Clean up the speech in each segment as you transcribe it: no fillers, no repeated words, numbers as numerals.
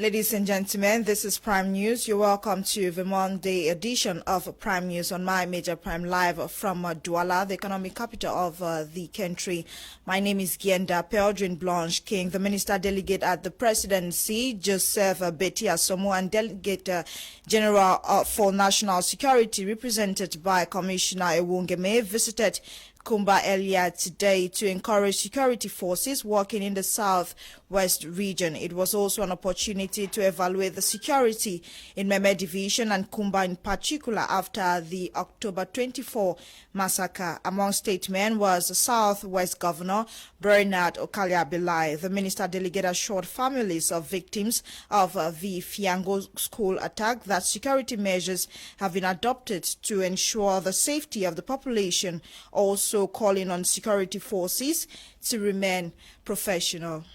Ladies and gentlemen, this is Prime News. You're welcome to the Monday edition of Prime News on My Major Prime Live from Douala, the economic capital of the country. My name is Gienda Peldrin Blanche King, the Minister Delegate at the Presidency, Joseph Betty Asomo, and Delegate General for National Security, represented by Commissioner Ewungeme, visited Kumba earlier today to encourage security forces working in the southwest region. It was also an opportunity to evaluate the security in Kmer Division and Kumba in particular after the October 24 massacre. Among statemen was Southwest Governor Bernard Okalia-Belai. The minister delegate assured families of victims of the Fiango school attack that security measures have been adopted to ensure the safety of the population, also calling on security forces to remain professional.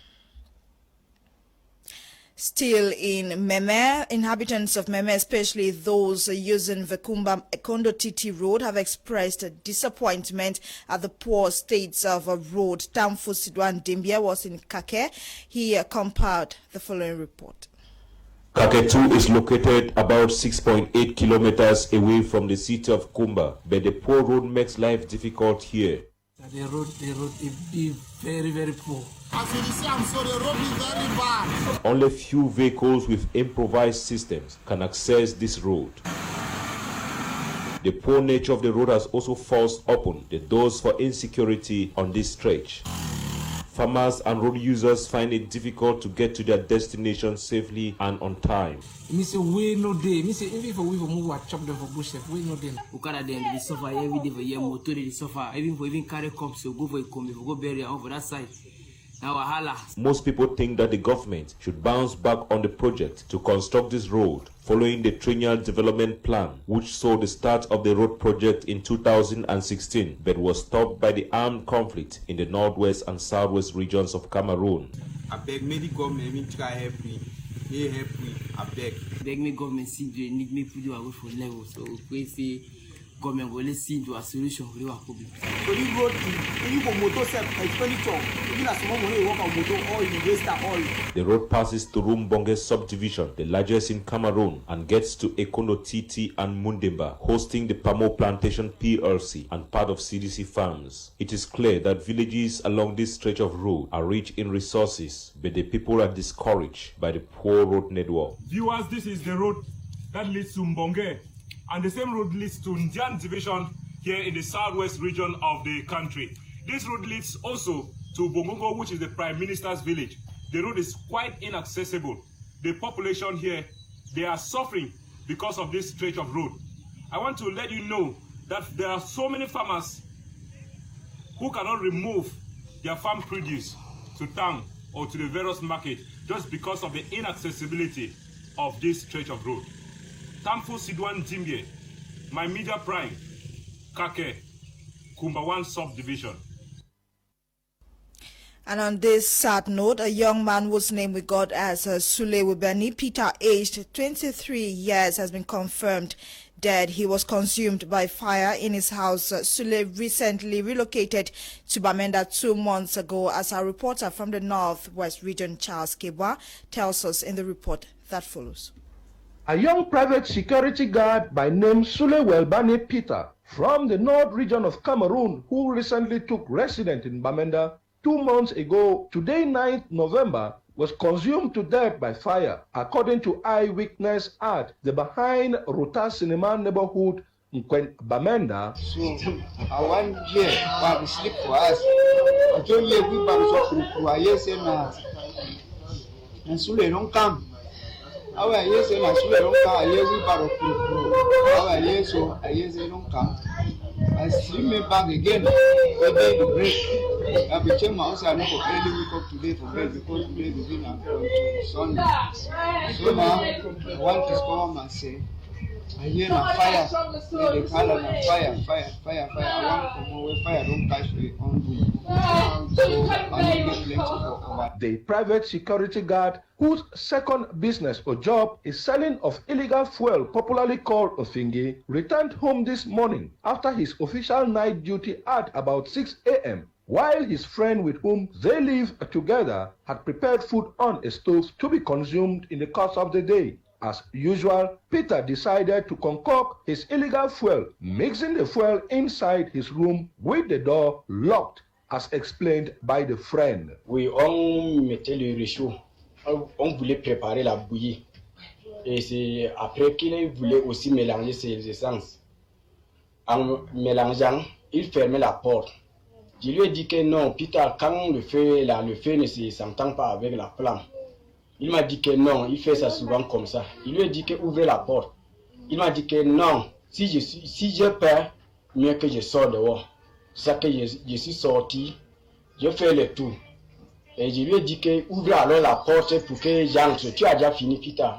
Still in Kmer, inhabitants of Kmer, especially those using the Kumba Kondo Titi Road, have expressed disappointment at the poor states of a road. Tamfu Sidwan Dimbia was in Kake. He compiled the following report. Kake 2 is located about 6.8 kilometers away from the city of Kumba, but the poor road makes life difficult here. The road is very, very poor. As you see, I'm sorry, the road is very bad. Only few vehicles with improvised systems can access this road. The poor nature of the road has also forced open the doors for insecurity on this stretch. Farmers and road users find it difficult to get to their destination safely and on time. Me say we no day. Me say even if we move a chop them for bush, we no day. Ukara them they suffer every day for year motor they suffer. Even carry cups so go for a come go bury over that side. Now wahala. Most people think that the government should bounce back on the project to construct this road following the triennial development plan, which saw the start of the road project in 2016, but was stopped by the armed conflict in the northwest and southwest regions of Cameroon. I beg me government try help me. They help me. I beg. Beg me government see they need me put you away for level. So we say government will see into a solution for our problem. So you road you go motor self expenditure. Even as small money work on motor oil, waste oil. The road passes to Rumbonge subdivision, the largest in Cameroon, and gets to Ekono Titi and Mundimba, hosting the Pamo Plantation PLC and part of CDC farms. It is clear that villages along this stretch of road are rich in resources, but the people are discouraged by the poor road network. Viewers, this is the road that leads to Mbonge, and the same road leads to Ndian Division here in the southwest region of the country. This road leads also to Bongongo, which is the Prime Minister's village. The road is quite inaccessible. The population here, they are suffering because of this stretch of road. I want to let you know that there are so many farmers who cannot remove their farm produce to town or to the various market just because of the inaccessibility of this stretch of road. Tamfu Sidwan Dimbie, my media prime, Kake, Kumba 1 subdivision. And on this sad note, a young man whose name we got as Sule Wubeni Peter, aged 23 years, has been confirmed dead. He was consumed by fire in his house. Sule recently relocated to Bamenda 2 months ago, as our reporter from the Northwest region, Charles Kebwa, tells us in the report that follows. A young private security guard by name Sule Welbani Peter from the North region of Cameroon, who recently took residence in Bamenda 2 months ago, today 9th November, was consumed to death by fire, according to eyewitness at the behind Ruta Cinema neighborhood in Bamenda. So one year while we sleep for us, I told you we and Sule don't come. Our years and Sule don't come, we so I years don't come. I sleep me back again. We made the break. I became my house. I never really wake up today for bed because today the dinner Sunday. So now I want to come and say, I hear a fire. The color of fire. I want to come away. Fire don't catch me on the. So I need plenty for the private security guard, whose second business or job is selling of illegal fuel, popularly called Ofingi, returned home this morning after his official night duty at about 6 a.m. while his friend with whom they live together had prepared food on a stove to be consumed in the course of the day. As usual, Peter decided to concoct his illegal fuel, mixing the fuel inside his room with the door locked, as explained by the friend. Oui, on mettait le réchaud. On voulait préparer la bouillie. Et c'est après qu'il voulait aussi mélanger ses essences. En mélangeant, il fermait la porte. Je lui ai dit que non, Peter, quand le feu ne s'entend pas avec la flamme. Il m'a dit que non, il fait ça souvent comme ça. Il lui a dit que ouvrez la porte. Il m'a dit que non, si je perds, mieux que je sors dehors. C'est ça que je suis sorti, je fais le tour. Et je lui ai dit que ouvre alors la porte pour que j'entre. Tu as déjà fini, Peter.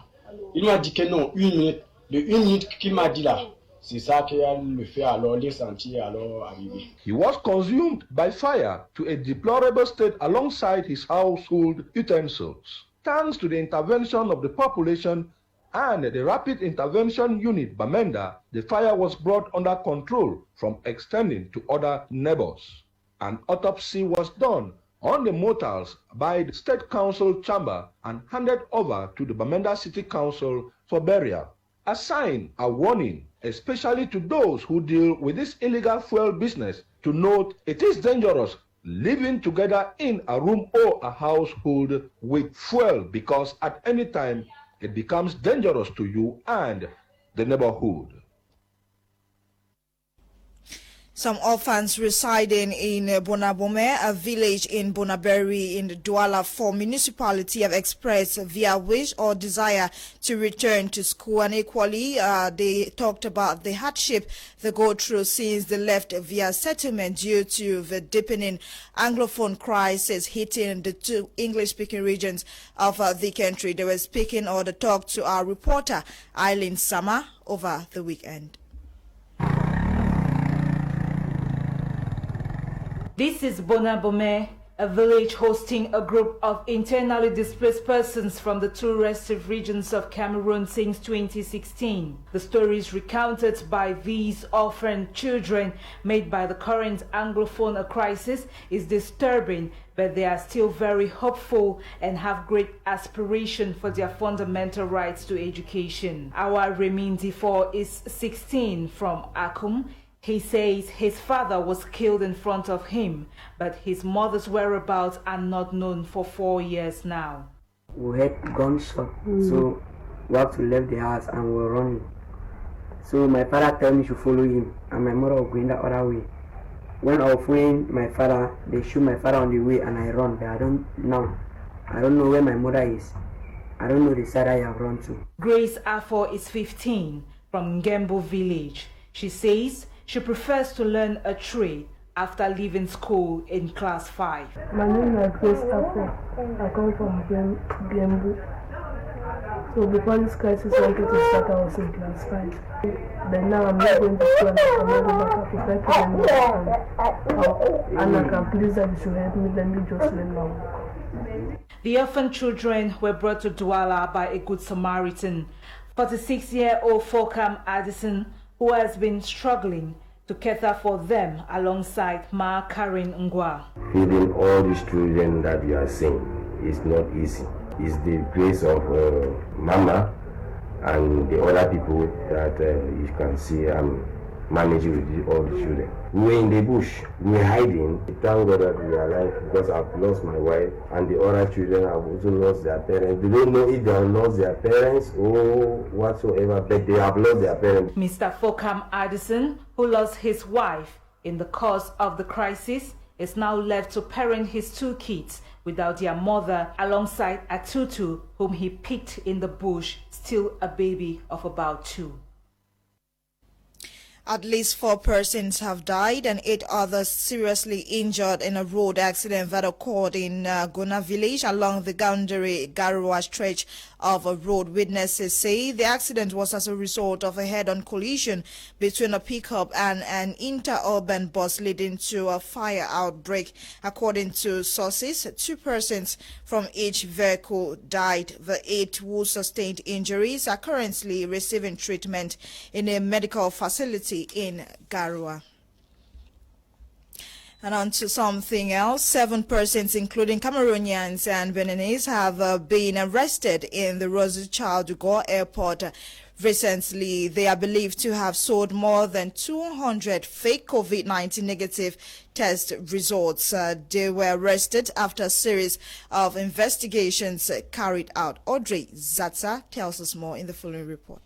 Il m'a dit que non, 1 minute. De 1 minute qu'il m'a dit là, c'est ça qu'il a le fait alors, les sentiers alors arriver. He was consumed by fire to a deplorable state alongside his household utensils. Thanks to the intervention of the population and the Rapid Intervention Unit Bamenda, the fire was brought under control from extending to other neighbors. An autopsy was done on the mortals by the State Council chamber and handed over to the Bamenda City Council for burial. A sign, a warning, especially to those who deal with this illegal fuel business, to note it is dangerous living together in a room or a household with fuel, because at any time it becomes dangerous to you and the neighborhood. Some orphans residing in Bunaberry, a village in Bunaberry in the Douala 4 municipality, have expressed their wish or desire to return to school. And equally, they talked about the hardship they go through since they left their settlement due to the deepening Anglophone crisis hitting the 2 English-speaking regions of the country. They were speaking or they talked to our reporter, Eileen Sama, over the weekend. This is Bunaberry, a village hosting a group of internally displaced persons from the 2 restive regions of Cameroon since 2016. The stories recounted by these orphan children made by the current Anglophone crisis is disturbing, but they are still very hopeful and have great aspiration for their fundamental rights to education. Our Remindi 4 is 16 from Akum. He says his father was killed in front of him, but his mother's whereabouts are not known for 4 years now. We had gunshot, so we have to leave the house and we're running. So my father told me to follow him, and my mother was going the other way. When I was following my father, they shoot my father on the way and I run, but I don't know where my mother is. I don't know the side I have run to. Grace Afo is 15 from Ngembo village. She says she prefers to learn a trade after leaving school in class 5. My name is Grace Afo. I come from Ngembo. So before this crisis wanted to start, I was in class 5. Then now I'm not going to school and I'm going to prepare to learn and I can please that you should help me, let me just learn now. The orphan children were brought to Douala by a good Samaritan, 46-year-old Fcfa Addison, who has been struggling to cater for them alongside Ma Karin Ngwa. Feeding all these children that you are seeing is not easy. It's the grace of Mama and the other people that you can see managing with all the children. We were in the bush, we were hiding. Thank God that we are alive because I've lost my wife and the other children have also lost their parents. They don't know if they have lost their parents or whatsoever, but they have lost their parents. Mr. Fcfa Addison, who lost his wife in the course of the crisis, is now left to parent his 2 kids without their mother, alongside a tutu whom he picked in the bush, still a baby of about 2. At least 4 persons have died and 8 others seriously injured in a road accident that occurred in Gona village along the Boundary-Garua stretch of a road. Witnesses say the accident was as a result of a head-on collision between a pickup and an interurban bus, leading to a fire outbreak. According to sources, 2 persons from each vehicle died. The 8 who sustained injuries are currently receiving treatment in a medical facility in Garua. And on to something else. 7 persons, including Cameroonians and Beninese, have been arrested in the Charles de Gaulle airport. Recently, they are believed to have sold more than 200 fake COVID-19 negative test results. They were arrested after a series of investigations carried out. Audrey Zatsa tells us more in the following report.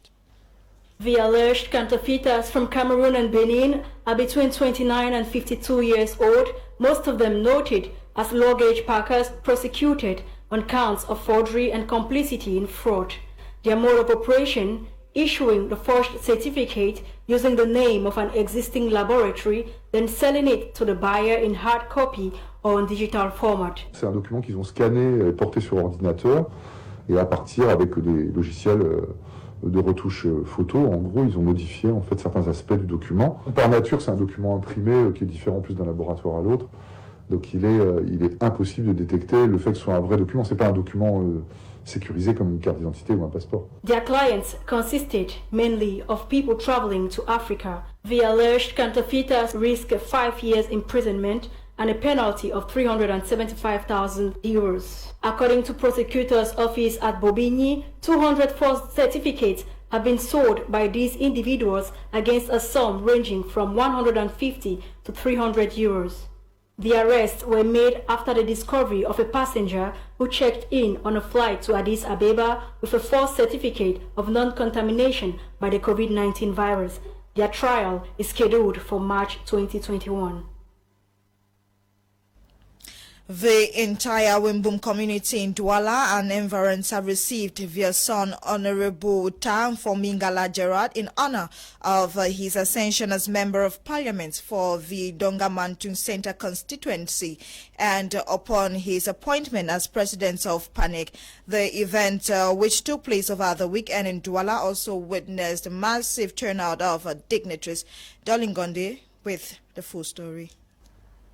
The alleged counterfeiters from Cameroon and Benin are between 29 and 52 years old, most of them noted as luggage packers prosecuted on counts of forgery and complicity in fraud. Their mode of operation: issuing the forged certificate using the name of an existing laboratory, then selling it to the buyer in hard copy or in digital format. C'est un document qu'ils ont scanné et porté sur ordinateur, et à partir avec des logiciels de retouche photo, en gros, ils ont modifié en fait certains aspects du document. Par nature, c'est un document imprimé qui est différent plus d'un laboratoire à l'autre. Donc il est impossible de détecter le fait que ce soit un vrai document. C'est pas un document sécurisé comme une carte d'identité ou un passeport. Their clients consisted mainly of people traveling to Africa. The alleged counterfeiters risk 5 years imprisonment and a penalty of 375,000 euros. According to prosecutor's office at Bobigny, 200 false certificates have been sold by these individuals against a sum ranging from 150 to 300 euros. The arrests were made after the discovery of a passenger who checked in on a flight to Addis Ababa with a false certificate of non-contamination by the COVID-19 virus. Their trial is scheduled for March 2021. The entire Wimbum community in Douala and environs have received their son Honorable Tam for Mingala Gerald in honor of his ascension as Member of Parliament for the Donga-Mantun Center constituency and upon his appointment as President of PANIC. The event, which took place over the weekend in Douala, also witnessed a massive turnout of dignitaries. Darling Gonde with the full story.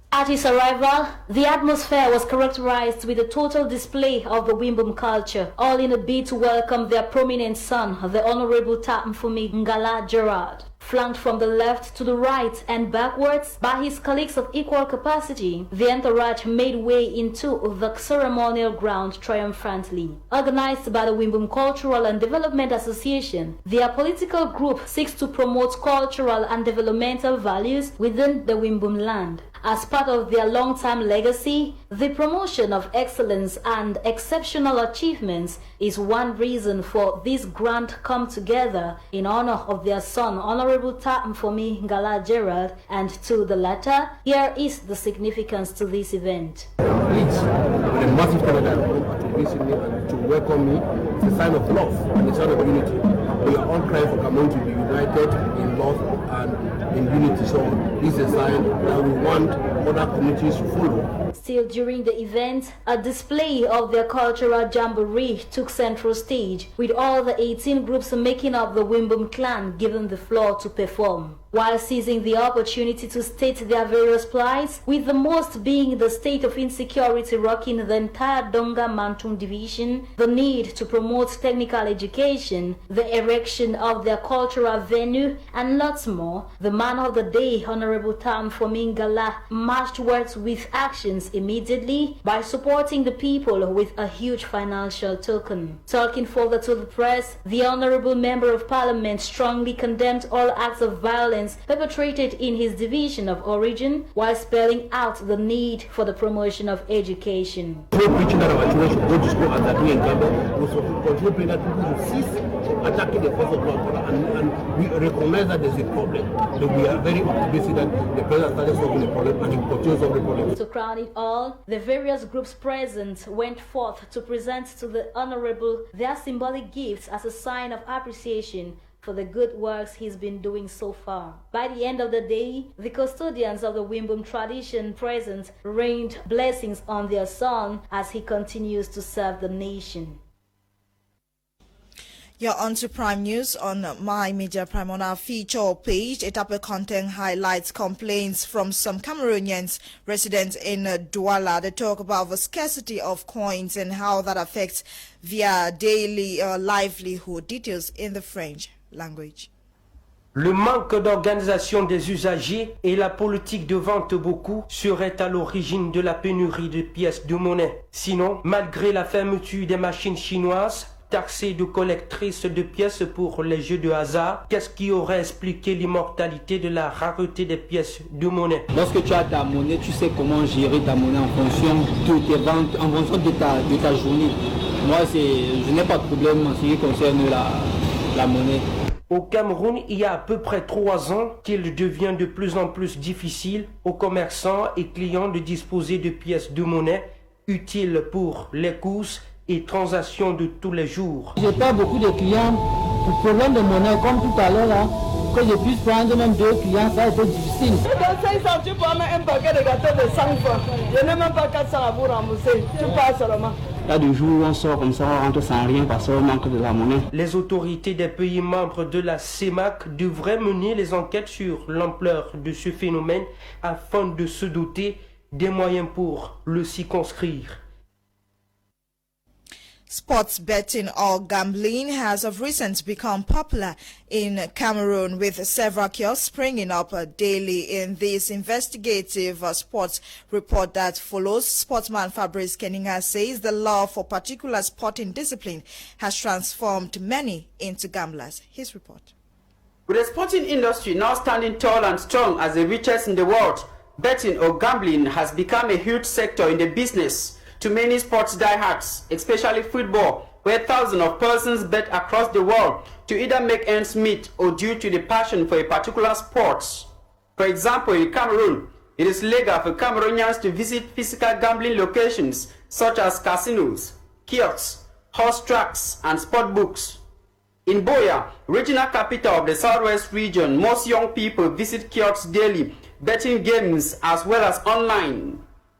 At his arrival, the atmosphere was characterized with a total display of the Wimbum culture, all in a bid to welcome their prominent son, the Honorable Tapmfumi Ngala Gerald. Flanked from the left to the right and backwards by his colleagues of equal capacity, the entourage made way into the ceremonial ground triumphantly. Organized by the Wimbum Cultural and Development Association, their political group seeks to promote cultural and developmental values within the Wimbum land. As part of their long-time legacy, the promotion of excellence and exceptional achievements is one reason for this grand come-together in honor of their son, Honorable Tapmfumi Ngala Gerald, and to the latter, here is the significance to this event. It's a massive Canada to visit me and to welcome me. It's a sign of love and a sign of unity. We are all crying for Cameroon to be united in love and in unity. So this is a sign that we want other communities to follow. Still during the event, a display of their cultural jamboree took central stage, with all the 18 groups making up the Wimbum clan given the floor to perform. While seizing the opportunity to state their various plights, with the most being the state of insecurity rocking the entire Donga-Mantung division, the need to promote technical education, the erection of their cultural venue, and lots more, the man of the day, Honorable Tapmfumi Ngala, marched words with actions immediately by supporting the people with a huge financial token. Talking further to the press, the Honorable Member of Parliament strongly condemned all acts of violence perpetrated in his division of origin, while spelling out the need for the promotion of education. We're preaching that our children should go to school as they're doing in Ghana. We should continue praying that people should cease attacking the cause of blood, and we recognize that there's a problem. But we are very optimistic that the president started solving the problem and he continues solving the problem. To crown it all, the various groups present went forth to present to the Honorable their symbolic gifts as a sign of appreciation for the good works he's been doing so far. By the end of the day, the custodians of the Wimbum tradition present rained blessings on their son as he continues to serve the nation. You're on to Prime News on My Media Prime. On our feature page, a topic content highlights complaints from some Cameroonians residents in Douala. They talk about the scarcity of coins and how that affects their daily livelihood. Details in the French language. Le manque d'organisation des usagers et la politique de vente beaucoup seraient à l'origine de la pénurie de pièces de monnaie. Sinon, malgré la fermeture des machines chinoises, taxées de collectrices de pièces pour les jeux de hasard, qu'est-ce qui aurait expliqué l'immortalité de la rareté des pièces de monnaie? Lorsque tu as ta monnaie, tu sais comment gérer ta monnaie en fonction de tes ventes, en fonction de ta journée. Moi, je n'ai pas de problème en ce qui concerne la monnaie. Au Cameroun, il y a à peu près 3 ans qu'il devient de plus en plus difficile aux commerçants et clients de disposer de pièces de monnaie utiles pour les courses et transactions de tous les jours. J'ai pas beaucoup de clients pour problème de monnaie, comme tout à l'heure là, que je puisse prendre même 2 clients, ça a été difficile. Dans 500, tu prends un paquet de gâteaux de 100 francs. Je n'ai même pas 400 à vous rembourser. Tu pars seulement. Il y a des jours où on sort comme ça, on rentre sans rien parce qu'on manque de la monnaie. Les autorités des pays membres de la CEMAC devraient mener les enquêtes sur l'ampleur de ce phénomène afin de se doter des moyens pour le circonscrire. Sports betting or gambling has of recent become popular in Cameroon, with several kiosks springing up daily. In this investigative sports report that follows, sportsman Fabrice Keninga says the love for particular sporting discipline has transformed many into gamblers. His report. With the sporting industry now standing tall and strong as the richest in the world, betting or gambling has become a huge sector in the business. To many sports diehards, especially football, where thousands of persons bet across the world to either make ends meet or due to the passion for a particular sport. For example, in Cameroon, it is legal for Cameroonians to visit physical gambling locations such as casinos, kiosks, horse tracks, and sport books. In Buea, regional capital of the southwest region, most young people visit kiosks daily, betting games as well as online.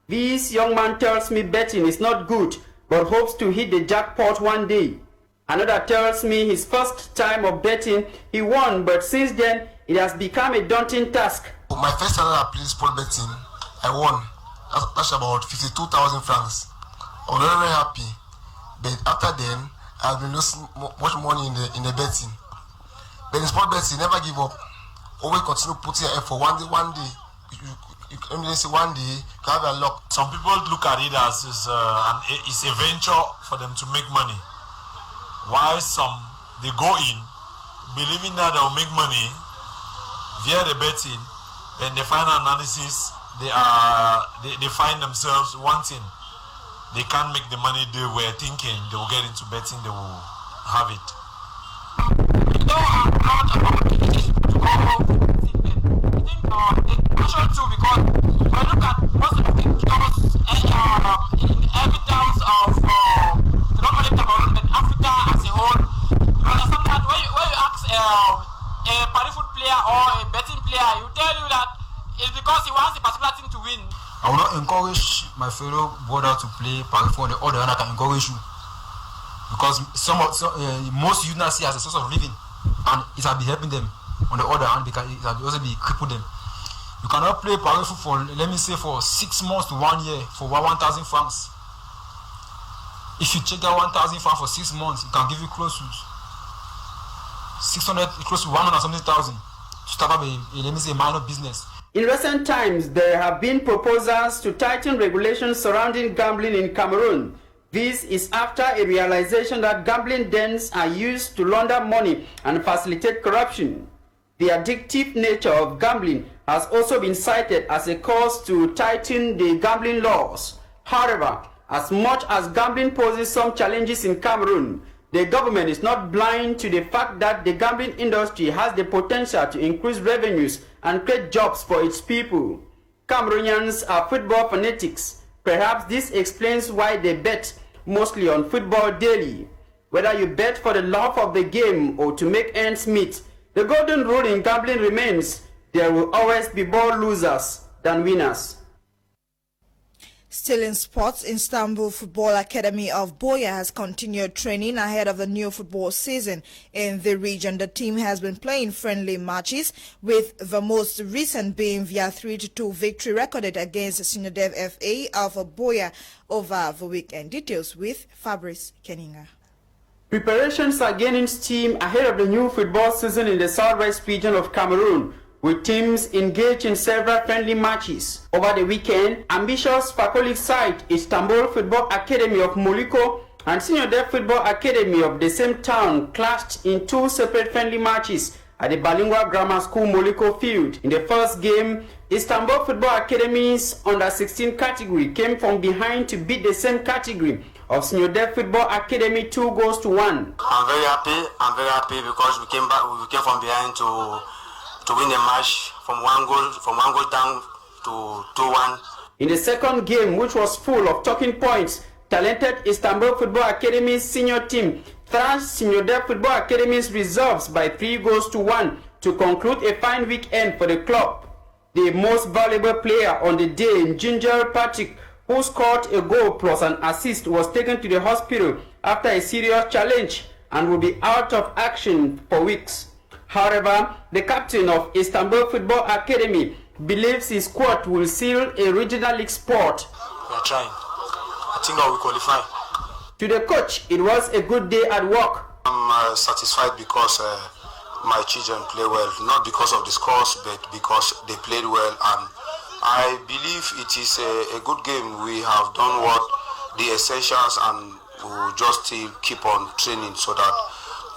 This young man tells me betting is not good, but hopes to hit the jackpot one day. Another tells me his first time of betting, he won, but since then, it has become a daunting task. My first time I played sport betting, I won. That's about 52,000 francs. I was very, very happy. But after then, I've been losing much money in the betting. But in sport betting, never give up. Always continue putting your effort. One day. You can only say one day you have a luck. Some people look at it as it's a venture for them to make money. While some they go in believing that they'll make money via the betting, and the final analysis they find themselves wanting. They can't make the money they were thinking they will get into betting, they will have it. We don't have a lot about it to go too, because when you look at most of the kiosks in every towns of not only Cameroon but Africa as a whole, you understand that when you ask a pari-foot player or a betting player, he will tell you that it's because he wants a particular thing to win. I will not encourage my fellow brother to play pari-foot. On the other hand, I can encourage you, because most youth now see as a source of living, and it will be helping them. On the other hand, because it will also be cripple them. You cannot play pari-foot for, let me say, for 6 months to 1 year for 1,000 francs. If you check that 1,000 francs for 6 months, it can give you close to 600, close to 170,000 to start up let me say, minor business. In recent times, there have been proposals to tighten regulations surrounding gambling in Cameroon. This is after a realization that gambling dens are used to launder money and facilitate corruption. The addictive nature of gambling has also been cited as a cause to tighten the gambling laws. However, as much as gambling poses some challenges in Cameroon, the government is not blind to the fact that the gambling industry has the potential to increase revenues and create jobs for its people. Cameroonians are football fanatics. Perhaps this explains why they bet mostly on football daily. Whether you bet for the love of the game or to make ends meet, the golden rule in gambling remains: there will always be more losers than winners. Still in sports, Istanbul Football Academy of Buea has continued training ahead of the new football season in the region. The team has been playing friendly matches, with the most recent being via 3-2 victory recorded against Sinodev FA of Buea over the weekend. Details with Fabrice Keninga. Preparations are gaining steam ahead of the new football season in the southwest region of Cameroon, with teams engaged in several friendly matches. Over the weekend, ambitious Fakolik side Istanbul Football Academy of Moliko and Senior Dev Football Academy of the same town clashed in two separate friendly matches at the Balingwa Grammar School Moliko field. In the first game, Istanbul Football Academy's under-16 category came from behind to beat the same category of Senior Dev Football Academy 2-1. I'm very happy because we came from behind to win the match from one goal down to 2-1. In the second game, which was full of talking points, talented Istanbul Football Academy's senior team thrashed Senior Dev Football Academy's reserves by 3-1 to conclude a fine weekend for the club. The most valuable player on the day, Ginger Patrick, who scored a goal plus an assist, was taken to the hospital after a serious challenge and will be out of action for weeks. However, the captain of Istanbul Football Academy believes his squad will seal a regional league spot. We are trying. I think I will qualify. To the coach, it was a good day at work. I'm satisfied because my children play well, not because of the scores, but because they played well, and I believe it is a good game. We have done what the essentials, and we'll just still keep on training so that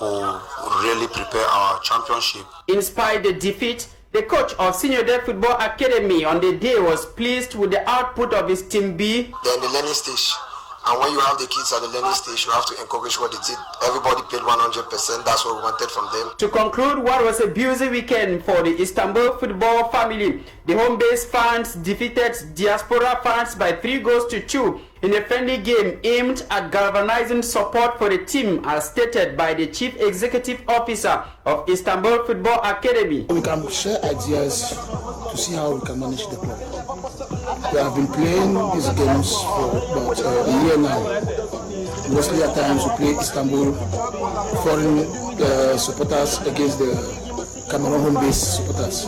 we'll really prepare our championship. In spite of the defeat, the coach of Senior Dev Football Academy on the day was pleased with the output of his team B. They're in the learning stage. And when you have the kids at the learning stage, you have to encourage what they did. Everybody played 100%. That's what we wanted from them. To conclude what was a busy weekend for the Istanbul football family, the home-based fans defeated diaspora fans by 3-2 in a friendly game aimed at galvanizing support for the team, as stated by the Chief Executive Officer of Istanbul Football Academy. We can share ideas to see how we can manage the club. We have been playing these games for about a year now. Mostly at times we play Istanbul foreign supporters against the Cameroon home-based supporters.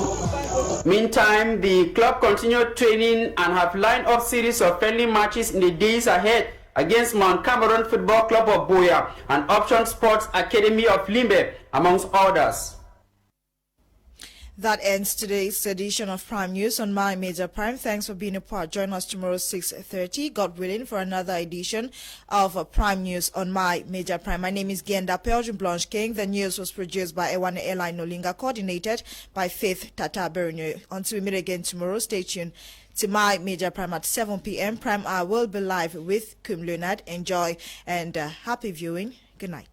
Meantime, the club continued training and have lined up series of friendly matches in the days ahead against Mount Cameroon Football Club of Boya and Option Sports Academy of Limbe, amongst others. That ends today's edition of Prime News on My Major Prime. Thanks for being a part. Join us tomorrow 6:30, God willing, for another edition of Prime News on My Major Prime. My name is Gienda Belgian Blanche King. The news was produced by Ewan Airline Nolinga, coordinated by Faith Tata Bernier. Until we meet again tomorrow, stay tuned to My Major Prime at 7 p.m. Prime Hour will be live with Leonard. Enjoy and happy viewing. Good night.